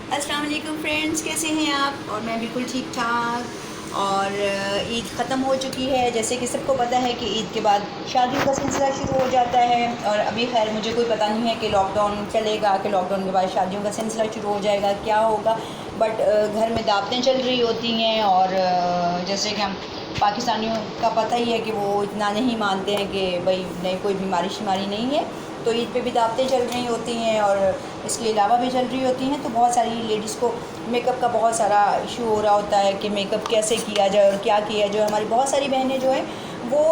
अस्सलाम वालेकुम फ्रेंड्स, कैसे हैं आप? और मैं बिल्कुल ठीक ठाक। और ईद ख़त्म हो चुकी है। जैसे कि सबको पता है कि ईद के बाद शादियों का सिलसिला शुरू हो जाता है। और अभी खैर मुझे कोई पता नहीं है कि लॉकडाउन चलेगा, कि लॉकडाउन के बाद शादियों का सिलसिला शुरू हो जाएगा, क्या होगा। बट घर में दावतें चल रही होती हैं। और जैसे कि हम पाकिस्तानियों का पता ही है कि वो इतना नहीं मानते हैं कि भाई नहीं, कोई बीमारी शिमारी नहीं है। तो ईद पे भी दावतें चल रही होती हैं और इसके अलावा भी चल रही होती हैं। तो बहुत सारी लेडीज़ को मेकअप का बहुत सारा इशू हो रहा होता है कि मेकअप कैसे किया जाए और क्या किया जाए। हमारी बहुत सारी बहनें जो हैं वो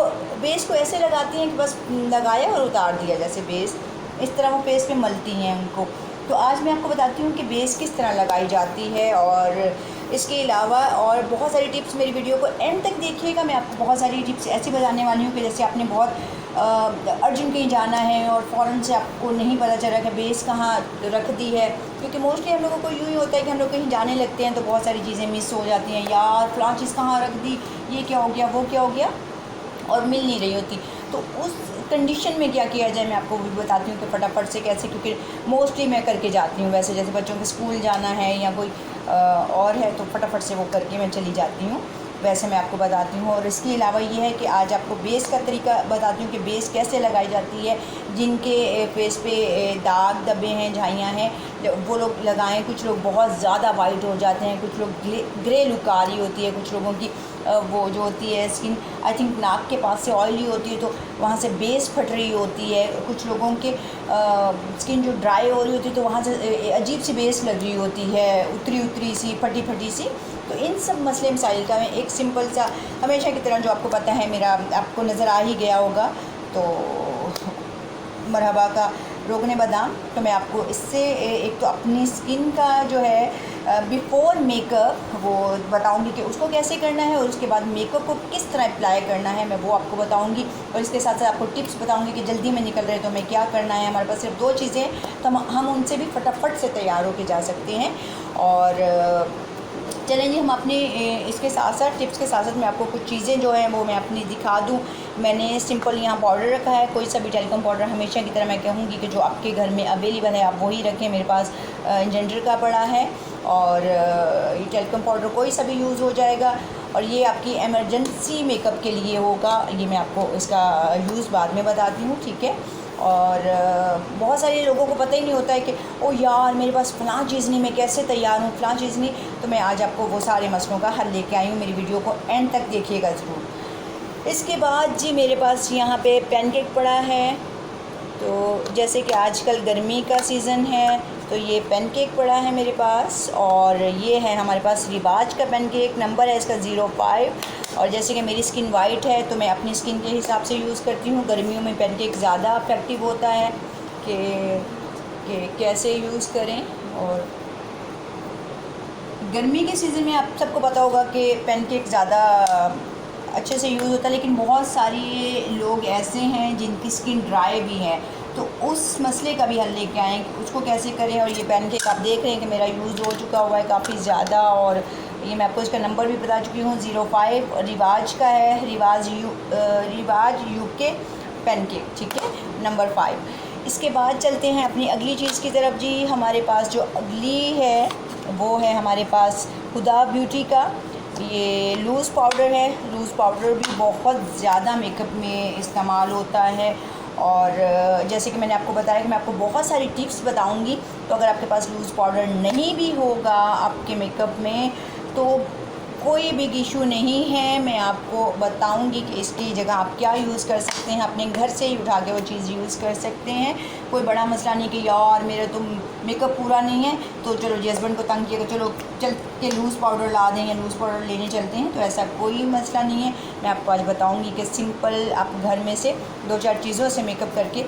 बेस को ऐसे लगाती हैं कि बस लगाया और उतार दिया, जैसे बेस इस तरह वो फेस पे मलती हैं उनको। तो आज मैं आपको बताती हूँ कि बेस किस तरह लगाई जाती है। और इसके अलावा और बहुत सारी टिप्स, मेरी वीडियो को एंड तक देखिएगा। मैं आपको बहुत सारी टिप्स ऐसी बताने वाली हूँ कि जैसे आपने बहुत अर्जेंट कहीं जाना है और फ़ौरन से आपको नहीं पता चल रहा कि बेस कहाँ रख दी है। क्योंकि मोस्टली हम लोगों को यूँ ही होता है कि हम लोग कहीं जाने लगते हैं तो बहुत सारी चीज़ें मिस हो जाती हैं। यार फ़लाँ चीज़ कहाँ रख दी, ये क्या हो गया, वो क्या हो गया, और मिल नहीं रही होती। तो उस कंडीशन में क्या किया जाए मैं आपको भी बताती हूँ कि फटाफट से कैसे। क्योंकि मोस्टली मैं करके जाती हूँ, वैसे जैसे बच्चों के स्कूल जाना है या कोई और है तो फटाफट से वो करके मैं चली जाती हूँ। वैसे मैं आपको बताती हूँ। और इसके अलावा ये है कि आज आपको बेस का तरीका बताती हूँ कि बेस कैसे लगाई जाती है। जिनके फेस पे दाग धब्बे हैं, झाइयाँ हैं, वो लोग लगाएं। कुछ लोग बहुत ज़्यादा वाइट हो जाते हैं, कुछ लोग ग्रे लुक आ रही होती है, कुछ लोगों की वो जो होती है स्किन आई थिंक नाक के पास से ऑयली होती है तो वहाँ से बेस फट रही होती है। कुछ लोगों के स्किन जो ड्राई हो रही होती है तो वहाँ से अजीब सी बेस लग रही होती है, उतरी उतरी सी, फटी फटी सी। तो इन सब मसले मसाइल का मैं एक सिंपल सा, हमेशा की तरह जो आपको पता है, मेरा आपको नज़र आ ही गया होगा, तो मरहबा का रोगने बादाम। तो मैं आपको इससे एक तो अपनी स्किन का जो है बिफ़ोर मेकअप वो बताऊंगी कि उसको कैसे करना है, और उसके बाद मेकअप को किस तरह अप्लाई करना है मैं वो आपको बताऊंगी। और इसके साथ साथ आपको टिप्स बताऊंगी कि जल्दी में निकल रहे तो हमें क्या करना है। हमारे पास सिर्फ 2 चीज़ें हैं तो हम उनसे भी फटाफट से तैयार होके जा सकते हैं। और चलें जी, हम अपने इसके साथ साथ टिप्स के साथ साथ मैं आपको कुछ चीज़ें जो हैं वो मैं अपनी दिखा दूँ। मैंने सिंपल यहाँ पाउडर रखा है, कोई सा भी टेल्कम पाउडर, हमेशा की तरह मैं कहूँगी कि जो आपके घर में अवेलेबल है आप वही रखें। मेरे पास इंजेंडर का पड़ा है और ये टेल्कम पाउडर कोई सा भी यूज़ हो जाएगा। और ये आपकी एमरजेंसी मेकअप के लिए होगा। ये मैं आपको इसका यूज़ बाद में बताती हूँ, ठीक है। और बहुत सारे लोगों को पता ही नहीं होता है कि ओ यार मेरे पास फ़लाँ चीज़ नहीं, मैं कैसे तैयार हूँ, फ़लाँ चीज़ नहीं। तो मैं आज आपको वो सारे मसलों का हल लेके आई हूँ। मेरी वीडियो को एंड तक देखिएगा ज़रूर। इसके बाद जी मेरे पास यहाँ पे पैनकेक पड़ा है। तो जैसे कि आजकल गर्मी का सीज़न है तो ये पैनकेक पड़ा है मेरे पास। और ये है हमारे पास रिवाज का पैनकेक, नंबर है इसका 05। और जैसे कि मेरी स्किन वाइट है तो मैं अपनी स्किन के हिसाब से यूज़ करती हूँ। गर्मियों में पैनकेक ज़्यादा इफेक्टिव होता है कि कैसे यूज़ करें। और गर्मी के सीज़न में आप सबको पता होगा कि पैनकेक ज़्यादा अच्छे से यूज़ होता है। लेकिन बहुत सारे लोग ऐसे हैं जिनकी स्किन ड्राई भी है, तो उस मसले का भी हल लेके आएँ कि उसको कैसे करें। और ये पैनकेक आप देख रहे हैं कि मेरा यूज़ हो चुका हुआ है काफ़ी ज़्यादा। और ये मैं आपको इसका नंबर भी बता चुकी हूँ, 05 रिवाज का है, रिवाज यूके पैनकेक, ठीक है, नंबर 5। इसके बाद चलते हैं अपनी अगली चीज़ की तरफ जी। हमारे पास जो अगली है वो है हमारे पास हुदा ब्यूटी का ये लूज़ पाउडर है। लूज़ पाउडर भी बहुत ज़्यादा मेकअप में इस्तेमाल होता है। और जैसे कि मैंने आपको बताया कि मैं आपको बहुत सारी टिप्स बताऊंगी। तो अगर आपके पास लूज़ पाउडर नहीं भी होगा आपके मेकअप में तो कोई बिग इशू नहीं है, मैं आपको बताऊंगी कि इसकी जगह आप क्या यूज़ कर सकते हैं। अपने घर से ही उठा के वो चीज़ यूज़ कर सकते हैं। कोई बड़ा मसला नहीं कि यार मेरा तो मेकअप पूरा नहीं है तो चलो जी हस्बैंड को तंग किया, चलो चल के लूज़ पाउडर ला दें या लूज़ पाउडर लेने चलते हैं, तो ऐसा कोई मसला नहीं है। मैं आपको आज बताऊँगी कि सिंपल आप घर में से 2-4 चीज़ों से मेकअप करके,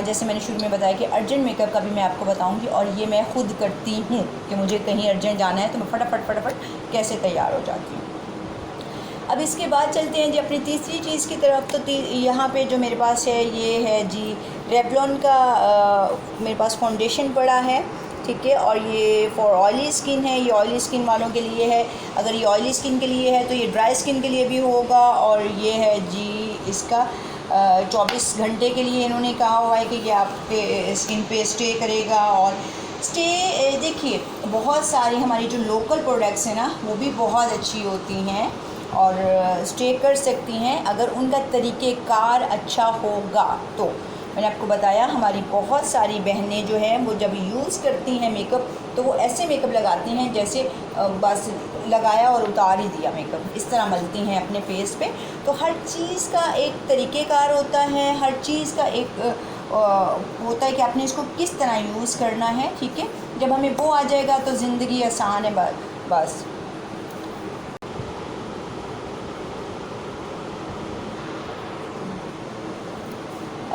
जैसे मैंने शुरू में बताया कि अर्जेंट मेकअप का भी मैं आपको बताऊंगी। और ये मैं ख़ुद करती हूँ कि मुझे कहीं अर्जेंट जाना है तो मैं फटाफट कैसे तैयार हो जाती हूँ। अब इसके बाद चलते हैं जी अपनी तीसरी चीज़ की तरफ। तो यहाँ पे जो मेरे पास है ये है जी रेवलॉन का मेरे पास फाउंडेशन पड़ा है, ठीक है। और ये फॉर ऑयली स्किन है, ये ऑयली स्किन वालों के लिए है। अगर ये ऑयली स्किन के लिए है तो ये ड्राई स्किन के लिए भी होगा। और ये है जी इसका 24 घंटे के लिए इन्होंने कहा हुआ है कि ये आपके स्किन पे स्टे करेगा। और देखिए बहुत सारी हमारी जो लोकल प्रोडक्ट्स हैं ना वो भी बहुत अच्छी होती हैं और स्टे कर सकती हैं अगर उनका तरीक़ेकार अच्छा होगा तो। मैंने आपको बताया हमारी बहुत सारी बहनें जो हैं वो जब यूज़ करती हैं मेकअप तो वो ऐसे मेकअप लगाती हैं जैसे बस लगाया और उतार ही दिया मेकअप, इस तरह मलती हैं अपने फेस पे। तो हर चीज़ का एक तरीक़ेकार होता है, हर चीज़ का एक होता है कि आपने इसको किस तरह यूज़ करना है, ठीक है। जब हमें वो आ जाएगा तो ज़िंदगी आसान है बस।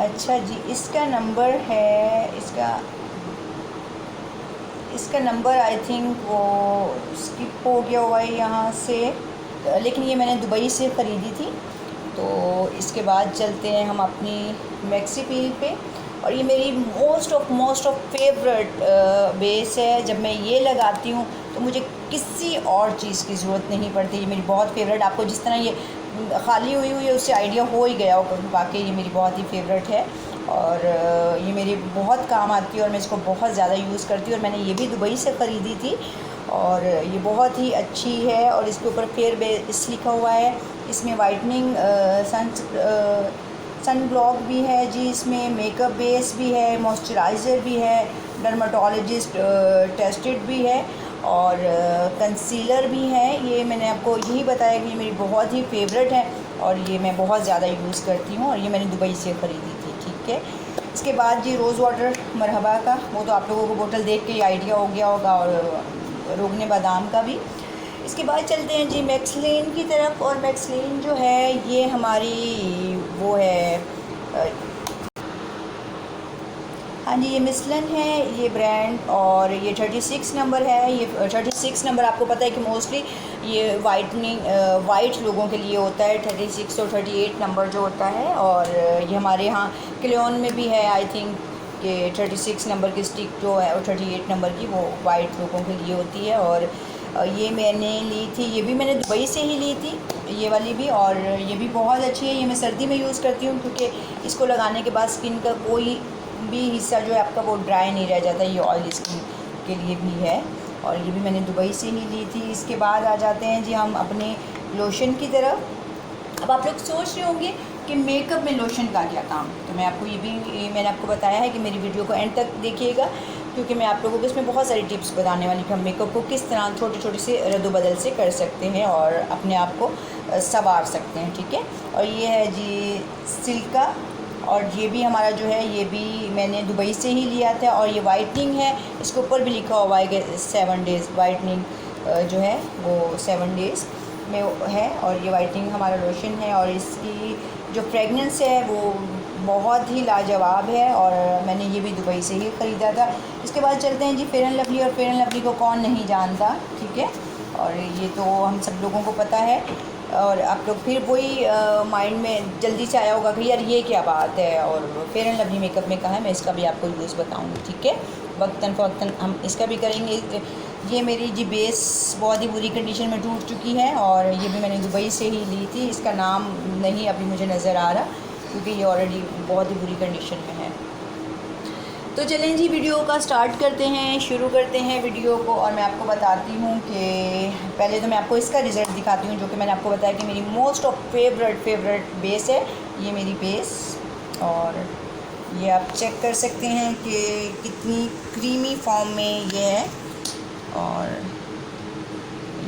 अच्छा जी, इसका नंबर है, इसका नंबर आई थिंक वो स्किप हो गया हुआ है यहाँ से, लेकिन ये मैंने दुबई से ख़रीदी थी। तो इसके बाद चलते हैं हम अपनी मैक्सी पील पे। और ये मेरी मोस्ट ऑफ फेवरेट बेस है। जब मैं ये लगाती हूँ तो मुझे किसी और चीज़ की ज़रूरत नहीं पड़ती। ये मेरी बहुत फेवरेट, आपको जिस तरह ये खाली हुई है उससे आइडिया हो ही गया होगा, वाकई ये मेरी बहुत ही फेवरेट है और ये मेरी बहुत काम आती है और मैं इसको बहुत ज़्यादा यूज़ करती हूँ। और मैंने ये भी दुबई से ख़रीदी थी और ये बहुत ही अच्छी है। और इसके ऊपर फेयर बेस लिखा हुआ है। इसमें वाइटनिंग सन ब्लॉक भी है जी, इसमें मेकअप बेस भी है, मॉइस्चराइज़र भी है, डर्माटोलॉजिस्ट टेस्टेड भी है और कंसीलर भी है। ये मैंने आपको यही बताया कि ये मेरी बहुत ही फेवरेट है और ये मैं बहुत ज़्यादा यूज़ करती हूँ और ये मैंने दुबई से ख़रीदी थी, ठीक है। इसके बाद जी रोज़ वाटर मरहबा का, वो तो आप लोगों को बोतल देख के ही आइडिया हो गया होगा, और रोगने बादाम का भी। इसके बाद चलते हैं जी मैक्सलिन की तरफ। और मैक्सलिन जो है ये हमारी वो है, हाँ जी, ये मिसलन है ये ब्रांड और ये 36 नंबर है। ये 36 नंबर आपको पता है कि मोस्टली ये वाइट लोगों के लिए होता है, 36 और 38 नंबर जो होता है। और ये हमारे यहाँ क्लेन में भी है आई थिंक कि 36 नंबर की स्टिक जो है और 38 नंबर की वो वाइट लोगों के लिए होती है। और ये मैंने ली थी, ये भी मैंने दुबई से ही ली थी ये वाली भी, और ये भी बहुत अच्छी है। ये मैं सर्दी में यूज़ करती हूँ क्योंकि इसको लगाने के बाद स्किन का कोई भी हिस्सा जो है आपका वो ड्राई नहीं रह जाता। ये ऑयल स्किन के लिए भी है और ये भी मैंने दुबई से ही ली थी। इसके बाद आ जाते हैं जी हम अपने लोशन की तरफ। अब आप लोग सोच रहे होंगे कि मेकअप में लोशन का क्या काम, तो मैं आपको मैंने आपको बताया है कि मेरी वीडियो को एंड तक देखिएगा क्योंकि मैं आप लोगों को इसमें बहुत सारी टिप्स बताने वाली कि हम मेकअप को किस तरह छोटे छोटे से रद्दोबदल से कर सकते हैं और अपने आप को संवार सकते हैं, ठीक है। और ये है जी सिल्का, और ये भी हमारा जो है ये भी मैंने दुबई से ही लिया था। और ये वाइटनिंग है, इसके ऊपर भी लिखा हुआ है कि 7 डेज़ वाइटनिंग जो है वो 7 डेज़ में है। और ये वाइटनिंग हमारा लोशन है और इसकी जो फ्रेगनेंस है वो बहुत ही लाजवाब है और मैंने ये भी दुबई से ही ख़रीदा था। इसके बाद चलते हैं जी फेयर एंड लवली, और फेयर एंड लवली को कौन नहीं जानता, ठीक है। और ये तो हम सब लोगों को पता है और आप लोग फिर वही माइंड में जल्दी से आया होगा कि यार ये क्या बात है, और फेयर एंड लवली मेकअप में कहा है, मैं इसका भी आपको यूज़ बताऊँगी, ठीक है। वक्तन फ़वक्तन हम इसका भी करेंगे। ये मेरी जी बेस बहुत ही बुरी कंडीशन में टूट चुकी है और ये भी मैंने दुबई से ही ली थी। इसका नाम नहीं अभी मुझे नज़र आ रहा क्योंकि ये ऑलरेडी बहुत ही बुरी कंडीशन में है। तो चलें जी वीडियो का स्टार्ट करते हैं, शुरू करते हैं वीडियो को। और मैं आपको बताती हूँ कि पहले तो मैं आपको इसका रिज़ल्ट दिखाती हूँ जो कि मैंने आपको बताया कि मेरी मोस्ट ऑफ फेवरेट बेस है। ये मेरी बेस, और ये आप चेक कर सकते हैं कि कितनी क्रीमी फॉर्म में ये है। और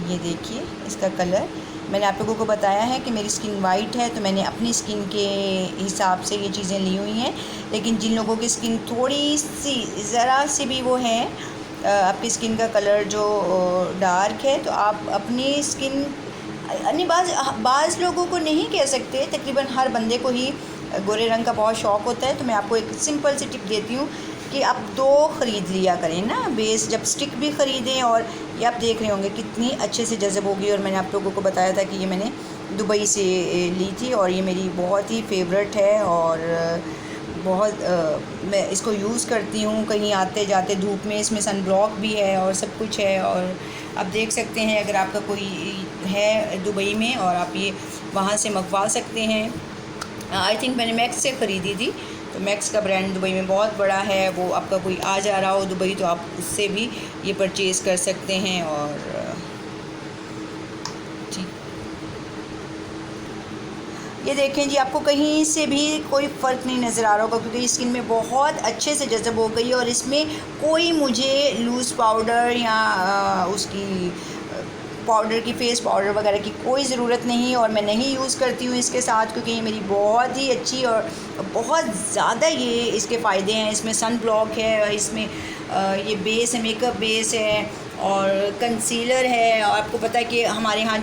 ये देखिए इसका कलर, मैंने आप लोगों को बताया है कि मेरी स्किन वाइट है तो मैंने अपनी स्किन के हिसाब से ये चीज़ें ली हुई हैं। लेकिन जिन लोगों की स्किन थोड़ी सी ज़रा सी भी वो है, आपकी स्किन का कलर जो डार्क है, तो आप अपनी स्किन बाज़ लोगों को नहीं कह सकते, तकरीबन हर बंदे को ही गोरे रंग का बहुत शौक़ होता है। तो मैं आपको एक सिंपल सी टिप देती हूँ कि आप 2 ख़रीद लिया करें ना बेस, जब स्टिक भी ख़रीदें। और ये आप देख रहे होंगे कितनी अच्छे से जज़ब होगी। और मैंने आप लोगों को बताया था कि ये मैंने दुबई से ली थी और ये मेरी बहुत ही फेवरेट है और बहुत मैं इसको यूज़ करती हूँ कहीं आते जाते धूप में। इसमें सन ब्लॉक भी है और सब कुछ है। और आप देख सकते हैं अगर आपका कोई है दुबई में और आप ये वहाँ से मंगवा सकते हैं। आई थिंक मैंने मैक्स से ख़रीदी थी तो मैक्स का ब्रांड दुबई में बहुत बड़ा है, वो आपका कोई आ जा रहा हो दुबई तो आप उससे भी ये परचेज़ कर सकते हैं। और ठीक, ये देखें जी, आपको कहीं से भी कोई फ़र्क नहीं नज़र आ रहा होगा क्योंकि स्किन में बहुत अच्छे से जज़ब हो गई है। और इसमें कोई मुझे लूज़ पाउडर या उसकी पाउडर की फेस पाउडर वगैरह की कोई ज़रूरत नहीं, और मैं नहीं यूज़ करती हूँ इसके साथ क्योंकि ये मेरी बहुत ही अच्छी और बहुत ज़्यादा ये इसके फ़ायदे हैं। इसमें सन ब्लॉक है, इसमें ये बेस है, मेकअप बेस है और कंसीलर है। और आपको पता है कि हमारे यहाँ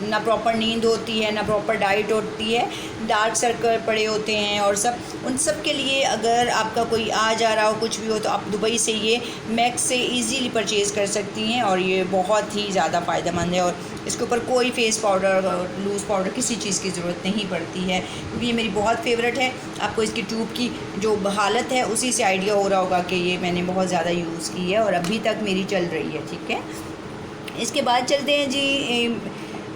ना प्रॉपर नींद होती है, ना प्रॉपर डाइट होती है, डार्क सर्कल पड़े होते हैं और सब, उन सब के लिए अगर आपका कोई आ जा रहा हो कुछ भी हो तो आप दुबई से ये मैक्स से इजीली परचेज़ कर सकती हैं। और ये बहुत ही ज़्यादा फ़ायदेमंद है और इसके ऊपर कोई फेस पाउडर और लूज़ पाउडर किसी चीज़ की ज़रूरत नहीं पड़ती है क्योंकि ये मेरी बहुत फेवरेट है। आपको इसकी ट्यूब की जो हालत है उसी से आइडिया हो रहा होगा कि ये मैंने बहुत ज़्यादा यूज़ की है और अभी तक मेरी चल रही है। ठीक है, इसके बाद चलते हैं जी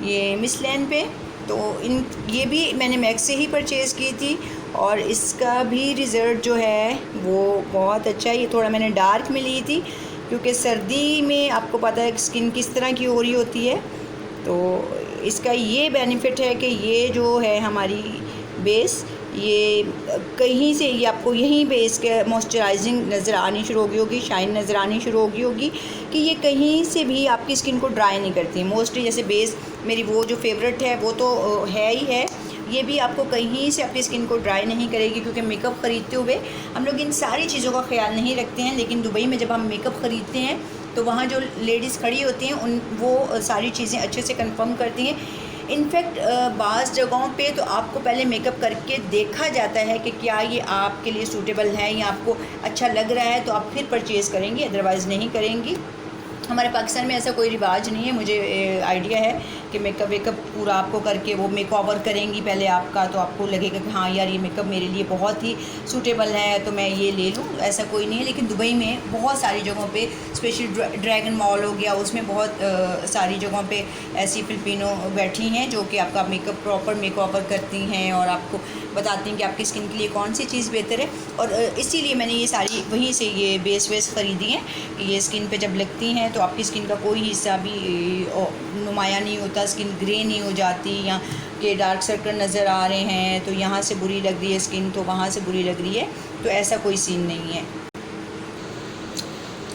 ये मिसलैन पे। तो ये भी मैंने मैक्स से ही परचेज़ की थी और इसका भी रिज़ल्ट जो है वो बहुत अच्छा है। ये थोड़ा मैंने डार्क में ली थी क्योंकि सर्दी में आपको पता है स्किन किस तरह की हो रही होती है। तो इसका ये बेनिफिट है कि ये जो है हमारी बेस, ये कहीं से ये आपको यहीं पे इसके मॉइस्चराइजिंग नज़र आनी शुरू होगी, शाइन नज़र आनी शुरू होगी कि ये कहीं से भी आपकी स्किन को ड्राई नहीं करती। मोस्टली जैसे बेस मेरी वो जो फेवरेट है वो तो है ही है, ये भी आपको कहीं से आपकी स्किन को ड्राई नहीं करेगी क्योंकि मेकअप ख़रीदते हुए हम लोग इन सारी चीज़ों का ख्याल नहीं रखते हैं, लेकिन दुबई में जब हम मेकअप ख़रीदते हैं तो वहाँ जो लेडीज़ खड़ी होती हैं उन वो सारी चीज़ें अच्छे से कंफर्म करती हैं। इनफैक्ट बाज़ जगहों पे तो आपको पहले मेकअप करके देखा जाता है कि क्या ये आपके लिए सूटेबल है या आपको अच्छा लग रहा है, तो आप फिर परचेज़ करेंगी, अदरवाइज़ नहीं करेंगी। हमारे पाकिस्तान में ऐसा कोई रिवाज नहीं है। मुझे आइडिया है कि मेकअप वेकअप पूरा आपको करके वो मेकओवर करेंगी पहले आपका, तो आपको लगेगा कि हाँ यार ये मेकअप मेरे लिए बहुत ही सूटेबल है तो मैं ये ले लूँ, ऐसा कोई नहीं है। लेकिन दुबई में बहुत सारी जगहों पे, स्पेशली ड्रैगन मॉल हो गया, उसमें बहुत सारी जगहों पे ऐसी फिलिपिनो बैठी हैं जो कि आपका मेकअप प्रॉपर मेकओवर करती हैं और आपको बताती हैं कि आपकी स्किन के लिए कौन सी चीज़ बेहतर है। और इसीलिए मैंने ये सारी वहीं से ये बेस वेस ख़रीदी हैं कि ये स्किन पे जब लगती हैं तो आपकी स्किन का कोई हिस्सा भी नुमाया नहीं होता, स्किन ग्रे नहीं हो जाती या कि डार्क सर्कल नज़र आ रहे हैं तो यहाँ से बुरी लग रही है स्किन तो वहाँ से बुरी लग रही है, तो ऐसा कोई सीन नहीं है।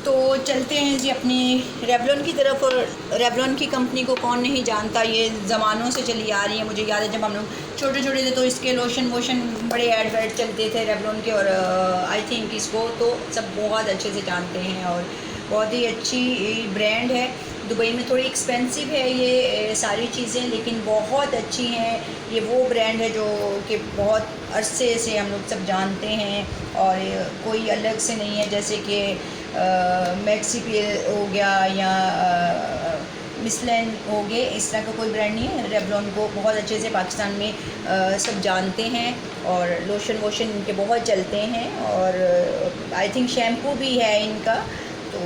तो चलते हैं जी अपनी रेवलॉन की तरफ। और रेवलॉन की कंपनी को कौन नहीं जानता, ये ज़मानों से चली आ रही है। मुझे याद है जब हम लोग छोटे छोटे थे तो इसके लोशन वोशन बड़े एडवर्ट चलते थे रेवलॉन के, और आई थिंक इसको तो सब बहुत अच्छे से जानते हैं और बहुत ही अच्छी ब्रांड है। दुबई में थोड़ी एक्सपेंसिव है ये सारी चीज़ें, लेकिन बहुत अच्छी हैं। ये वो ब्रांड है जो कि बहुत अरसे से हम लोग सब जानते हैं और कोई अलग से नहीं है, जैसे कि मैक्सी हो गया या मिसलैन हो गए, इस तरह का कोई ब्रांड नहीं है। रेवलॉन को बहुत अच्छे से पाकिस्तान में सब जानते हैं और लोशन वोशन इनके बहुत चलते हैं और आई थिंक शैम्पू भी है इनका, तो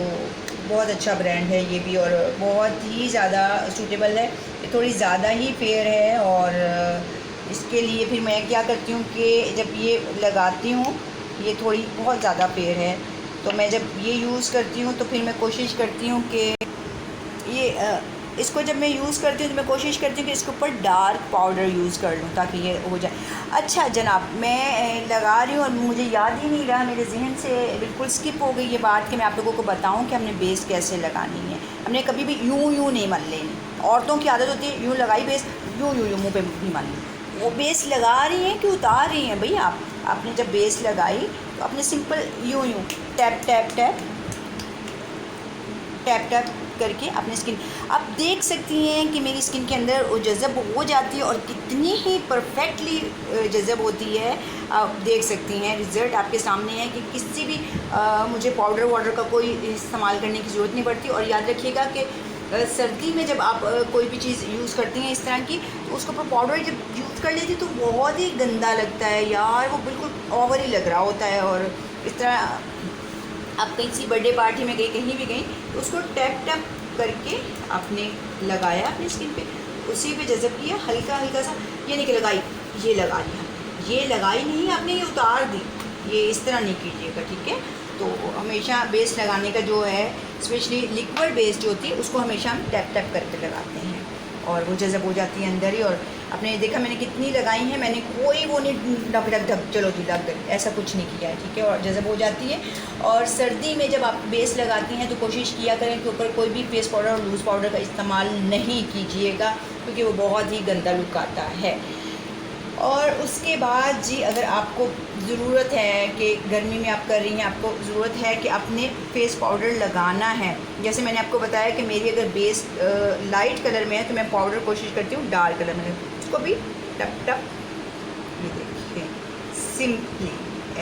बहुत अच्छा ब्रांड है ये भी और बहुत ही ज़्यादा सूटेबल है। ये थोड़ी ज़्यादा ही फेयर है और इसके लिए फिर मैं क्या करती हूँ कि जब ये लगाती हूँ, ये थोड़ी बहुत ज़्यादा फेयर है, तो मैं जब ये यूज़ करती हूँ तो फिर मैं कोशिश करती हूँ कि ये इसको जब मैं यूज़ करती हूँ तो मैं कोशिश करती हूँ कि इसके ऊपर डार्क पाउडर यूज़ कर लूँ ताकि ये हो जाए। अच्छा जनाब, मैं लगा रही हूँ और मुझे याद ही नहीं रहा, मेरे जहन से बिल्कुल स्किप हो गई ये बात कि मैं आप लोगों को बताऊँ कि हमने बेस कैसे लगानी है। हमने कभी भी यूँ नहीं मल लेनी। औरतों की आदत होती है यूँ लगाई बेस, यूँ मुँह पे भी मल ली। वो बेस लगा रही हैं कि उतार रही हैं भैया आपने जब बेस लगाई तो आपने सिंपल यूँ tap tap tap tap tap करके अपनी स्किन आप देख सकती हैं कि मेरी स्किन के अंदर वो जज़ब हो जाती है और कितनी ही परफेक्टली जज़ब होती है। आप देख सकती हैं रिज़ल्ट आपके सामने है कि किसी भी मुझे पाउडर वाउडर का कोई इस्तेमाल करने की ज़रूरत नहीं पड़ती। और याद रखिएगा कि सर्दी में जब आप कोई भी चीज़ यूज़ करती हैं इस तरह की, तो उसके ऊपर पाउडर जब यूज़ कर लेती तो बहुत ही गंदा लगता है यार, वो बिल्कुल ओवर ही लग रहा होता है। और इस तरह आप कहीं सी बर्थडे पार्टी में गई, कहीं भी गई, तो उसको टैप टैप करके आपने लगाया अपनी स्किन पे, उसी पे जज़ब किया हल्का हल्का सा, ये नहीं कि लगाई ये लगा लिया, ये लगाई नहीं आपने, ये उतार दी, ये इस तरह नहीं कीजिएगा, ठीक है। तो हमेशा बेस लगाने का जो है, स्पेशली लिक्विड बेस जो होती है उसको हमेशा हम टैप टैप करके लगाते हैं और वो जज़ब हो जाती है अंदर ही। और आपने देखा मैंने कितनी लगाई हैं, मैंने कोई वो नहीं ढक ढक ढक चलो जी लग गई, ऐसा कुछ नहीं किया है, ठीक है। और जज़ब हो जाती है। और सर्दी में जब आप बेस लगाती हैं तो कोशिश किया करें कि ऊपर कोई भी फेस पाउडर और लूज़ पाउडर का इस्तेमाल नहीं कीजिएगा, क्योंकि वो बहुत ही गंदा लुक आता है। और उसके बाद जी, अगर आपको ज़रूरत है कि गर्मी में आप कर रही हैं, आपको ज़रूरत है कि अपने फेस पाउडर लगाना है, जैसे मैंने आपको बताया कि मेरी अगर बेस लाइट कलर में है तो मैं पाउडर कोशिश करती हूँ डार्क कलर में, उसको भी टप टप, ये देखिए सिंपली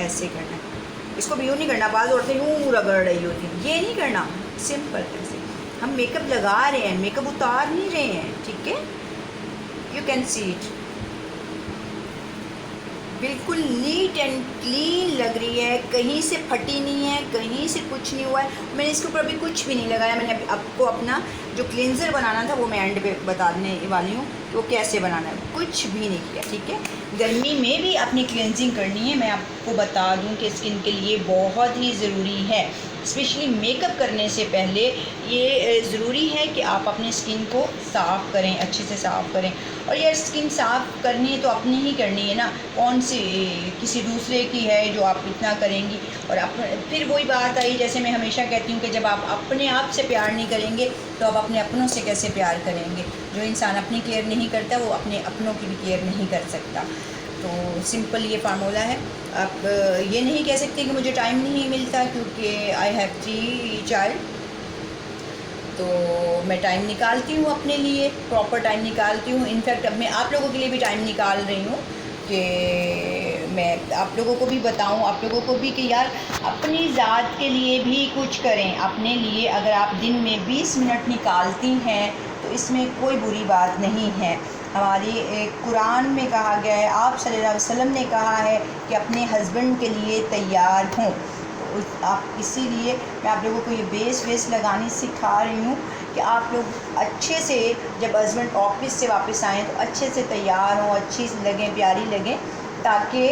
ऐसे करना है। इसको भी यूँ नहीं करना, बाज़ औरतें यूँ रगड़ रही होती, ये नहीं करना, सिंपल ऐसे। हम मेकअप लगा रहे हैं, मेकअप उतार नहीं रहे हैं, ठीक है। यू कैन सी इट, बिल्कुल नीट एंड क्लीन लग रही है, कहीं से फटी नहीं है, कहीं से कुछ नहीं हुआ है। मैंने इसके ऊपर अभी कुछ भी नहीं लगाया, मैंने आपको अपना जो क्लिनज़र बनाना था वो मैं एंड पे बताने वाली हूँ वो कैसे बनाना है, कुछ भी नहीं किया, ठीक है। गर्मी में भी अपनी क्लिनजिंग करनी है, मैं आपको बता दूँ कि स्किन के लिए बहुत ही ज़रूरी है, स्पेशली मेकअप करने से पहले ये ज़रूरी है कि आप अपनी स्किन को साफ़ करें, अच्छे से साफ़ करें। और यार स्किन साफ़ करनी है तो अपनी ही करनी है ना, कौन सी किसी दूसरे की है जो आप इतना करेंगी। और फिर वही बात आई, जैसे मैं हमेशा कहती हूँ कि जब आप अपने आप से प्यार नहीं करेंगे तो आप अपने अपनों से कैसे प्यार करेंगे। जो इंसान अपनी केयर नहीं करता वो अपने अपनों की भी केयर नहीं कर सकता। तो सिंपल ये फार्मूला है। आप ये नहीं कह सकते कि मुझे टाइम नहीं मिलता, क्योंकि आई हैव 3 चाइल्ड, तो मैं टाइम निकालती हूँ अपने लिए, प्रॉपर टाइम निकालती हूँ। इनफैक्ट अब मैं आप लोगों के लिए भी टाइम निकाल रही हूँ कि मैं आप लोगों को भी बताऊँ, आप लोगों को भी कि यार अपनी ज़ात के लिए भी कुछ करें अपने लिए। अगर आप दिन में 20 मिनट निकालती हैं तो इसमें कोई बुरी बात नहीं है। हमारी कुरान में कहा गया है, आप सल्लल्लाहु अलैहि वसल्लम ने कहा है कि अपने हस्बैंड के लिए तैयार हों। आप इसीलिए मैं आप लोगों को ये बेस लगानी सिखा रही हूँ कि आप लोग अच्छे से जब हस्बैंड ऑफिस से वापस आएँ तो अच्छे से तैयार हों, अच्छी लगें, प्यारी लगें, ताकि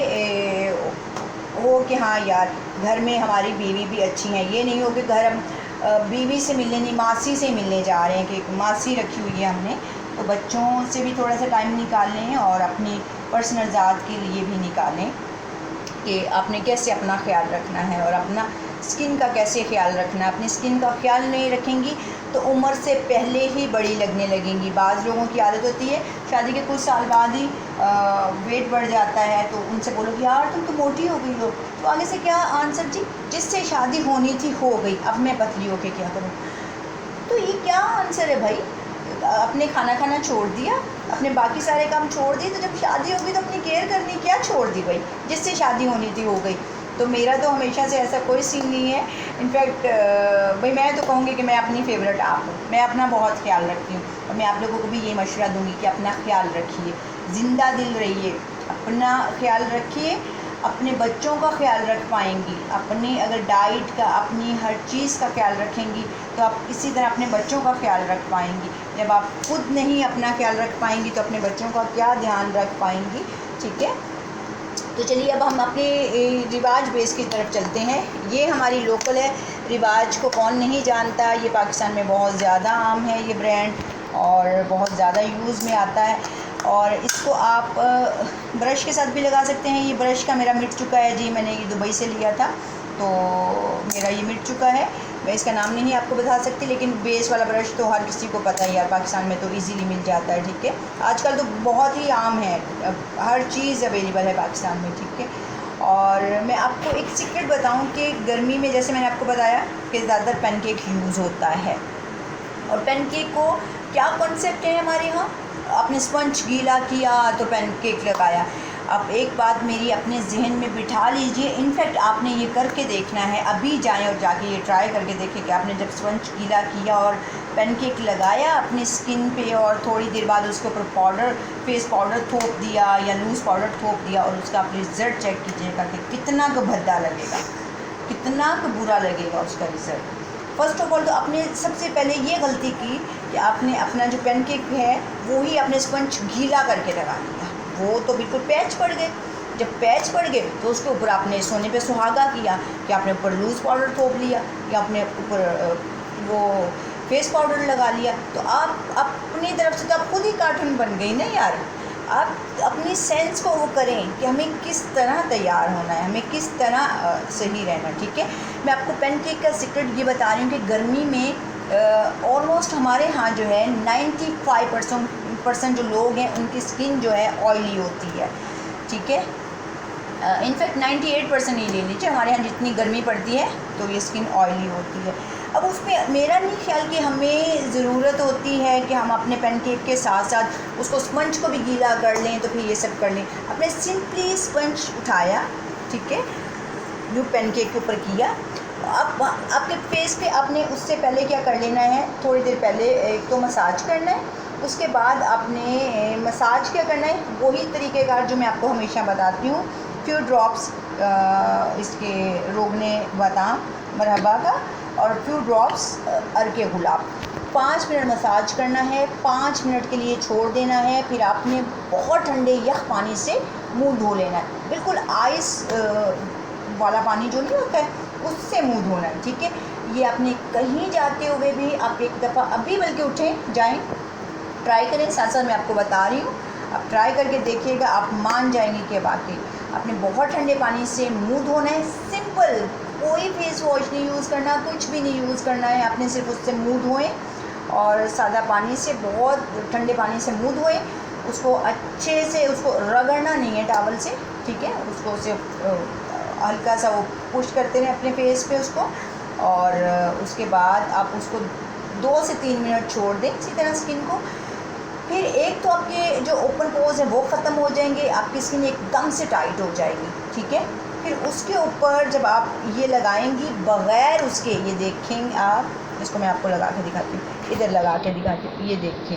हो कि हाँ यार घर में हमारी बीवी भी अच्छी हैं। ये नहीं हो कि घर हम बीवी से मिलने नहीं, मासी से मिलने जा रहे हैं कि मासी रखी हुई है हमने। तो बच्चों से भी थोड़ा सा टाइम निकाल लें और अपनी पर्सनल ज़ात के लिए भी निकालें कि आपने कैसे अपना ख्याल रखना है और अपना स्किन का कैसे ख्याल रखना है। अपनी स्किन का ख्याल नहीं रखेंगी तो उम्र से पहले ही बड़ी लगने लगेंगी। बाज़ लोगों की आदत होती है शादी के कुछ साल बाद ही वेट बढ़ जाता है, तो उनसे बोलो कि यार तुम तो मोटी हो गई हो, तो आगे से क्या आंसर जी, जिससे शादी होनी थी हो गई, अब मैं पतली होके क्या करूँ। तो ये क्या आंसर है भाई, अपने खाना खाना छोड़ दिया, अपने बाकी सारे काम छोड़ दिए, तो जब शादी होगी तो अपनी केयर करनी क्या छोड़ दी भाई, जिससे शादी होनी थी हो गई। तो मेरा तो हमेशा से ऐसा कोई सीन नहीं है। इनफैक्ट भाई मैं तो कहूँगी कि मैं अपनी फेवरेट आप हूँ, मैं अपना बहुत ख्याल रखती हूँ और मैं आप लोगों को भी ये मशवरा दूँगी कि अपना ख्याल रखिए, ज़िंदा दिल रहिए, अपना ख्याल रखिए, अपने बच्चों का ख्याल रख पाएंगी, अपनी अगर डाइट का, अपनी हर चीज़ का ख्याल रखेंगी तो आप इसी तरह अपने बच्चों का ख्याल रख पाएंगी। जब आप खुद नहीं अपना ख्याल रख पाएंगी तो अपने बच्चों का क्या ध्यान रख पाएंगी, ठीक है। तो चलिए अब हम अपने रिवाज बेस की तरफ चलते हैं। ये हमारी लोकल है, रिवाज को कौन नहीं जानता, ये पाकिस्तान में बहुत ज़्यादा आम है ये ब्रांड और बहुत ज़्यादा यूज़ में आता है। और इसको आप ब्रश के साथ भी लगा सकते हैं। ये ब्रश का मेरा मिट चुका है जी, मैंने ये दुबई से लिया था तो मेरा ये मिट चुका है। मैं इसका नाम नहीं आपको बता सकती, लेकिन बेस वाला ब्रश तो हर किसी को पता है यार, पाकिस्तान में तो इजीली मिल जाता है, ठीक है। आजकल तो बहुत ही आम है, हर चीज़ अवेलेबल है पाकिस्तान में, ठीक है। और मैं आपको एक सीक्रेट बताऊं कि गर्मी में जैसे मैंने आपको बताया कि ज़्यादातर पैनकेक यूज़ होता है। और पैनकेक को क्या कॉन्सेप्ट है हमारे यहाँ, आपने स्पंज गीला किया तो पैनकेक लगाया। अब एक बात मेरी अपने जहन में बिठा लीजिए, इनफैक्ट आपने ये करके देखना है, अभी जाएं और जाके ये ट्राई करके देखें कि आपने जब स्पंज गीला किया और पैनकेक लगाया अपनी स्किन पे और थोड़ी देर बाद उसके ऊपर पाउडर, फेस पाउडर थोप दिया या लूज़ पाउडर थोप दिया और उसका आप रिज़ल्ट चेक कीजिएगा कि कितना भद्दा लगेगा, कितना बुरा लगेगा उसका रिज़ल्ट। फ़र्स्ट ऑफ ऑल तो आपने सबसे पहले ये गलती की कि आपने अपना जो पैनकेक है वो ही अपने स्पंज गीला करके लगा दिया, वो तो बिल्कुल पैच पड़ गए। जब पैच पड़ गए तो उसके ऊपर आपने सोने पे सुहागा किया कि आपने ऊपर लूज़ पाउडर थोप लिया या अपने ऊपर वो फेस पाउडर लगा लिया। तो आप अपनी तरफ से तो आप खुद ही कार्टून बन गई ना यार। आप अपनी सेंस को वो करें कि हमें किस तरह तैयार होना है, हमें किस तरह सही रहना। ठीक है, मैं आपको पैनकेक का सीक्रेट ये बता रही हूँ कि गर्मी में ऑलमोस्ट हमारे यहाँ जो है 95% जो लोग हैं उनकी स्किन जो है ऑयली होती है। ठीक है, इनफैक्ट 98% ही ले लीजिए, हमारे यहाँ जितनी गर्मी पड़ती है तो ये स्किन ऑयली होती है। अब उसमें मेरा नहीं ख्याल कि हमें ज़रूरत होती है कि हम अपने पैनकेक के साथ साथ उसको स्पंज को भी गीला कर लें तो फिर ये सब कर लें। आपने सिंपली स्पंज उठाया, ठीक है, जो पैनकेक के ऊपर किया। अब आपके फेस पे आपने उससे पहले क्या कर लेना है, थोड़ी देर पहले एक तो मसाज करना है, उसके बाद आपने मसाज क्या करना है, वही तरीक़ेकार जो मैं आपको हमेशा बताती हूँ। फ्यू ड्रॉप्स इसके रोगने बादाम मरहबा का और फ्यू ड्रॉप्स अर्के गुलाब, 5 मिनट मसाज करना है, 5 मिनट के लिए छोड़ देना है। फिर आपने बहुत ठंडे यख पानी से मुंह धो लेना है, बिल्कुल आइस वाला पानी जो नहीं होता है उससे मुंह धोना है। ठीक है, ये आपने कहीं जाते हुए भी आप एक दफ़ा अभी बल्कि उठें जाएं, ट्राई करें, साथ साथ मैं आपको बता रही हूँ, आप ट्राई करके देखिएगा, आप मान जाएंगे कि वाकई आपने बहुत ठंडे पानी से मुंह धोना है। सिंपल, कोई फेस वॉश नहीं यूज़ करना, कुछ भी नहीं यूज़ करना है, आपने सिर्फ उससे मुंह धोएं और सादा पानी से, बहुत ठंडे पानी से मुंह धोएं। उसको अच्छे से, उसको रगड़ना नहीं है टॉवल से, ठीक है, उसको सिर्फ हल्का सा वो पुश करते रहें अपने फेस पे उसको, और उसके बाद आप उसको 2 से 3 मिनट छोड़ दें इसी तरह स्किन को। फिर एक तो आपके जो ओपन पोर्स हैं वो ख़त्म हो जाएंगे, आपकी स्किन एकदम से टाइट हो जाएगी। ठीक है, फिर उसके ऊपर जब आप ये लगाएंगी बग़ैर उसके, ये देखें आप, इसको मैं आपको लगा के दिखाती हूँ, इधर लगा के दिखाती हूँ, ये देखें,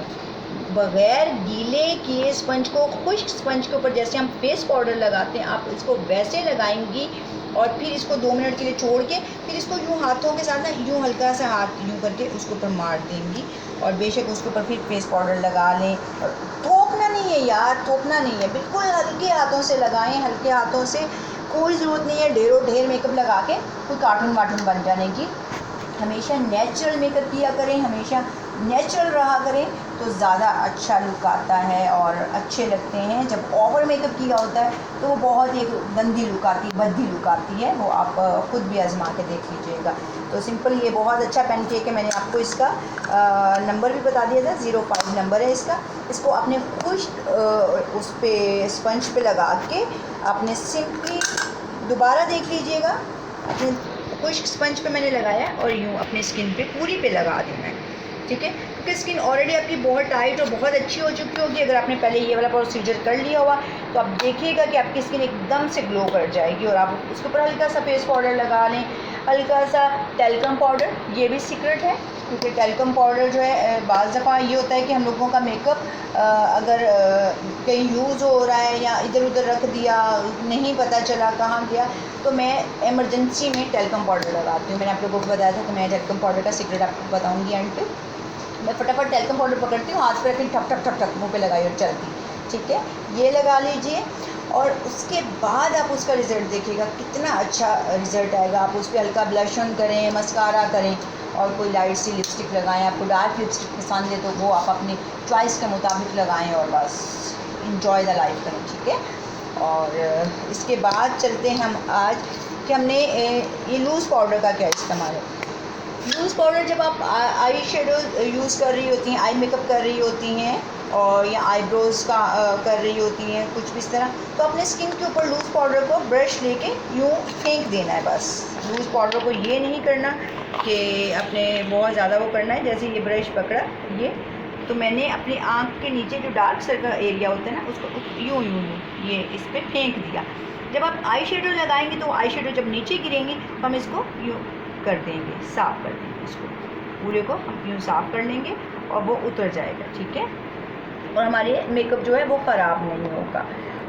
बग़ैर गीले किए स्पंज को, खुश्क स्पंज के ऊपर जैसे हम फेस पाउडर लगाते हैं आप इसको वैसे लगाएंगी और फिर इसको 2 मिनट के लिए छोड़ के फिर इसको यूँ हाथों के साथ ना यूँ हल्का सा हाथ यूँ करके उसके ऊपर मार देंगी और बेशक उसके ऊपर फिर फेस पाउडर लगा लें। और थोपना नहीं है यार, थोपना नहीं है, बिल्कुल हल्के हाथों से लगाएं, हल्के हाथों से, कोई ज़रूरत नहीं है ढेरों ढेर मेकअप लगा के कोई कार्टून वार्टून बन जाने की। हमेशा नेचुरल मेकअप किया करें, हमेशा नेचुरल रहा करें तो ज़्यादा अच्छा लुक आता है और अच्छे लगते हैं। जब ओवर मेकअप किया होता है तो वो बहुत ही गंदी लुक आती है, भद्दी लुक आती है, वो आप ख़ुद भी आजमा के देख लीजिएगा। तो सिंपल ये बहुत अच्छा पैनकेक है, मैंने आपको इसका नंबर भी बता दिया था, 05 नंबर है इसका। इसको आपने खुश्क उस पर स्पंज पे लगा के आपने सिंपली दोबारा देख लीजिएगा, अपने खुश्क स्पंज पे मैंने लगाया और यूँ अपनी स्किन पे पूरी पे लगा देना है। ठीक है, क्योंकि स्किन ऑलरेडी आपकी बहुत टाइट और बहुत अच्छी हो चुकी होगी। अगर आपने पहले ये वाला प्रोसीजर कर लिया हुआ तो आप देखिएगा कि आपकी स्किन एकदम से ग्लो कर जाएगी। और आप उसके ऊपर हल्का सा फेस पाउडर लगा लें, हल्का सा टैल्कम पाउडर, ये भी सीक्रेट है, क्योंकि टैल्कम पाउडर जो है बाज़ दफ़ा ये होता है कि हम लोगों का मेकअप अगर कहीं यूज़ हो रहा है या इधर उधर रख दिया, नहीं पता चला कहाँ गया, तो मैं एमरजेंसी में टैल्कम पाउडर लगाती हूँ। मैंने आप लोगों को बताया था कि मैं टैल्कम पाउडर का सीक्रेट आपको बताऊँगी एंड पे। मैं फटाफट टैल्कम पाउडर पकड़ती हूँ, हाथ पे रखती, ठप ठप ठप ठप मुँह पे लगाई और चलती। ठीक है, ये लगा लीजिए और उसके बाद आप उसका रिज़ल्ट देखिएगा, कितना अच्छा रिज़ल्ट आएगा। आप उस पर हल्का ब्लश ऑन करें, मस्कारा करें और कोई लाइट सी लिपस्टिक लगाएं। आपको डार्क लिपस्टिक पसंद है तो वो आप अपनी चॉइस के मुताबिक लगाएं और बस इंजॉय द लाइफ करें। ठीक है, और इसके बाद चलते हैं हम आज कि हमने ये लूज़ पाउडर का क्या इस्तेमाल है। लूज़ पाउडर जब आप आई शेडो यूज़ कर रही होती हैं, आई मेकअप कर रही होती हैं और या आईब्रोज़ का कर रही होती हैं, कुछ भी इस तरह, तो अपने स्किन के ऊपर लूज़ पाउडर को ब्रश लेके यूँ फेंक देना है बस। लूज़ पाउडर को ये नहीं करना कि अपने बहुत ज़्यादा वो करना है। जैसे ये ब्रश पकड़ा, ये तो मैंने अपनी आँख के नीचे जो डार्क सर्कल एरिया होता है ना, उसको यूँ यूँ ये इस पर फेंक दिया। जब आप आई शेडो लगाएंगे तो आई शेडो जब नीचे गिरेंगी तो हम इसको यूँ कर देंगे, साफ़ कर देंगे, इसको पूरे को हम यूँ साफ़ कर लेंगे और वो उतर जाएगा। ठीक है, और हमारे मेकअप जो है वो ख़राब नहीं होगा।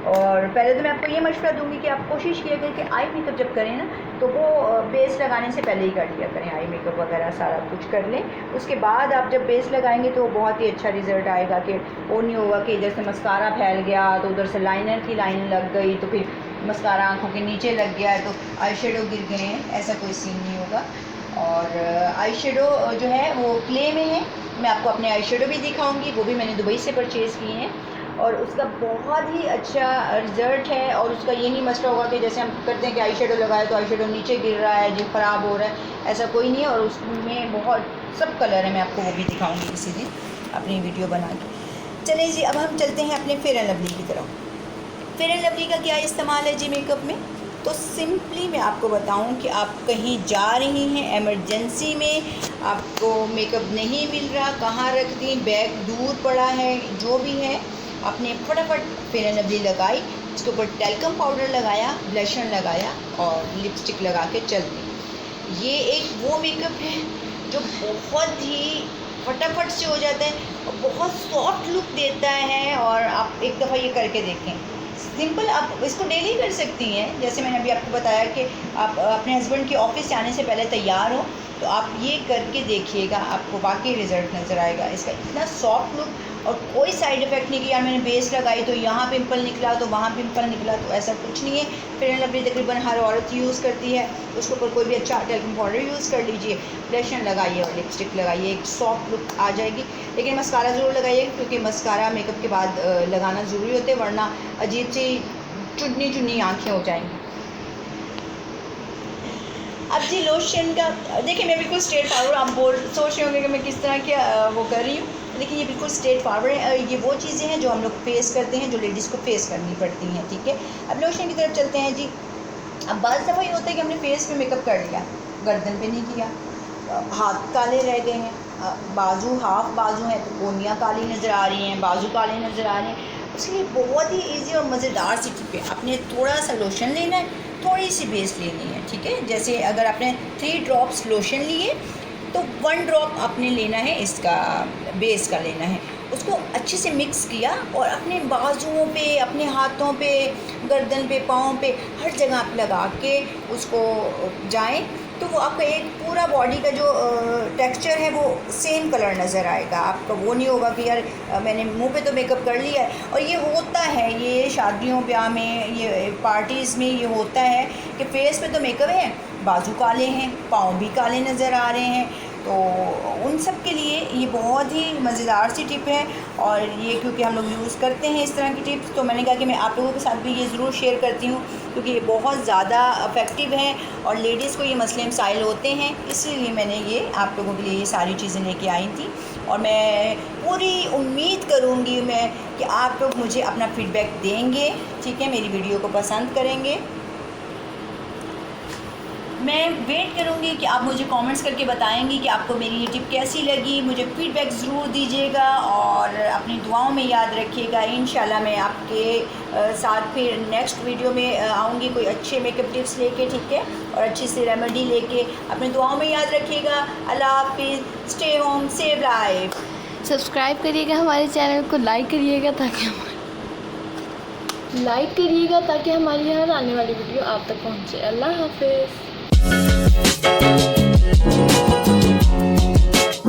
और पहले तो मैं आपको ये मशवरा दूंगी कि आप कोशिश किया करें कि आई मेकअप जब करें ना तो वो बेस लगाने से पहले ही कर लिया करें, आई मेकअप वगैरह सारा कुछ कर लें। उसके बाद आप जब बेस लगाएंगे तो बहुत ही अच्छा रिज़ल्ट आएगा कि वो नहीं होगा कि इधर से मस्कारा फैल गया तो उधर से लाइनर की लाइन लग गई तो फिर मस्कारा आँखों के नीचे लग गया तो आई शेडो गिर गए हैं, ऐसा कोई सीन नहीं होगा। और आई शेडो जो है वो क्ले में है, मैं आपको अपने आई शेडो भी दिखाऊँगी, वो भी मैंने दुबई से परचेज़ किए हैं और उसका बहुत ही अच्छा रिज़ल्ट है। और उसका ये नहीं मसला होगा कि जैसे हम करते हैं कि आई शेडो लगाए तो आई शेडो नीचे गिर रहा है जी, ख़राब हो रहा है, ऐसा कोई नहीं है। और उसमें बहुत सब कलर है, मैं आपको वो भी दिखाऊंगी किसी दिन अपनी वीडियो बना के। चलिए जी, अब हम चलते हैं अपने फेयर एंड लवली की तरफ। फेयर एंड लवली का क्या इस्तेमाल है जी मेकअप में, तो सिंपली मैं आपको बताऊं कि आप कहीं जा रही हैं इमरजेंसी में, आपको मेकअप नहीं मिल रहा, कहाँ रख दी, बैग दूर पड़ा है, जो भी है, आपने फटाफट फेयर एंड लवली लगाई, उसके ऊपर टैल्कम पाउडर लगाया, ब्लशर लगाया और लिपस्टिक लगा के चल दी। ये एक वो मेकअप है जो बहुत ही फटाफट से हो जाता है और बहुत सॉफ्ट लुक देता है। और आप एक दफ़ा ये करके देखें, सिंपल, आप इसको डेली कर सकती हैं। जैसे मैंने अभी आपको बताया कि आप अपने हस्बैंड के ऑफिस जाने से पहले तैयार हो तो आप ये करके देखिएगा, आपको वाकई रिज़ल्ट नज़र आएगा। इसका इतना सॉफ्ट लुक और कोई साइड इफ़ेक्ट नहीं कि यार मैंने बेस लगाई तो यहाँ पिंपल निकला तो वहाँ पिंपल निकला, तो ऐसा कुछ नहीं है। फेयर एंड लवली तकरीबन हर औरत यूज़ करती है, उसके ऊपर कोई भी अच्छा टैल्कम पाउडर यूज़ कर लीजिए, ब्लशर लगाइए और लिपस्टिक लगाइए, एक सॉफ्ट लुक आ जाएगी। लेकिन मस्कारा ज़रूर लगाइए क्योंकि मस्कारा मेकअप के बाद लगाना ज़रूरी होता है, वरना अजीब सी चुन्नी चुन्नी आँखें हो जाएंगी। अब जी लोशन का देखिए, मैं बिल्कुल स्ट्रेट फॉरवर्ड, आप सोच रहे होंगे कि मैं किस तरह की वो कर रही हूँ, लेकिन ये बिल्कुल स्ट्रेट फॉरवर्ड है। ये वो चीज़ें हैं जो हम लोग फेस करते हैं, जो लेडीज़ को फेस करनी पड़ती हैं, ठीक है। अब लोशन की तरफ चलते हैं जी। अब बाज़ दफ़ा ये होता है कि हमने फेस पे मेकअप कर लिया, गर्दन पे नहीं किया, हाथ काले रह गए हैं, बाजू हाफ बाजू हैं तो कोनियाँ काली नज़र आ रही हैं, बाजू काले नज़र आ रहे हैं। उसके लिए बहुत ही ईजी और मज़ेदार सी टिप है, आपने थोड़ा सा लोशन लेना है, थोड़ी सी बेस लेनी है, ठीक है। जैसे अगर आपने 3 ड्रॉप्स लोशन लिए तो 1 ड्रॉप आपने लेना है इसका बेस का लेना है, उसको अच्छे से मिक्स किया और अपने बाजुओं पे, अपने हाथों पे, गर्दन पे, पाँव पे, हर जगह आप लगा के उसको जाएं तो वो आपका एक पूरा बॉडी का जो टेक्सचर है वो सेम कलर नज़र आएगा। आपका वो नहीं होगा कि यार मैंने मुंह पे तो मेकअप कर लिया है। और ये होता है, ये शादियों ब्याह में, ये पार्टीज़ में ये होता है कि फेस पे तो मेकअप है, बाजू काले हैं, पाँव भी काले नज़र आ रहे हैं, तो उन सब के लिए ये बहुत ही मज़ेदार सी टिप है। और ये क्योंकि हम लोग यूज़ करते हैं इस तरह की टिप्स, तो मैंने कहा कि मैं आप लोगों के साथ भी ये ज़रूर शेयर करती हूँ क्योंकि ये बहुत ज़्यादा इफ़ेक्टिव हैं और लेडीज़ को ये मसले मसाइल होते हैं, इसीलिए मैंने ये आप लोगों के लिए ये सारी चीज़ें लेके आई थी। और मैं पूरी उम्मीद करूँगी मैं कि आप लोग मुझे अपना फ़ीडबैक देंगे, ठीक है, मेरी वीडियो को पसंद करेंगे। मैं वेट करूँगी कि आप मुझे कमेंट्स करके बताएंगी कि आपको मेरी ये टिप कैसी लगी, मुझे फ़ीडबैक ज़रूर दीजिएगा और अपनी दुआओं में याद रखिएगा। इंशाल्लाह मैं आपके साथ फिर नेक्स्ट वीडियो में आऊँगी कोई अच्छे मेकअप टिप्स लेके, ठीक है, और अच्छी सी रेमेडी लेके। अपनी दुआओं में याद रखिएगा। अल्लाह हाफिज़, stay home, save life. Subscribe करिएगा हमारे चैनल को, लाइक करिएगा ताकि हमारी हर आने वाली वीडियो आप तक पहुँचे। अल्लाह हाफिज़।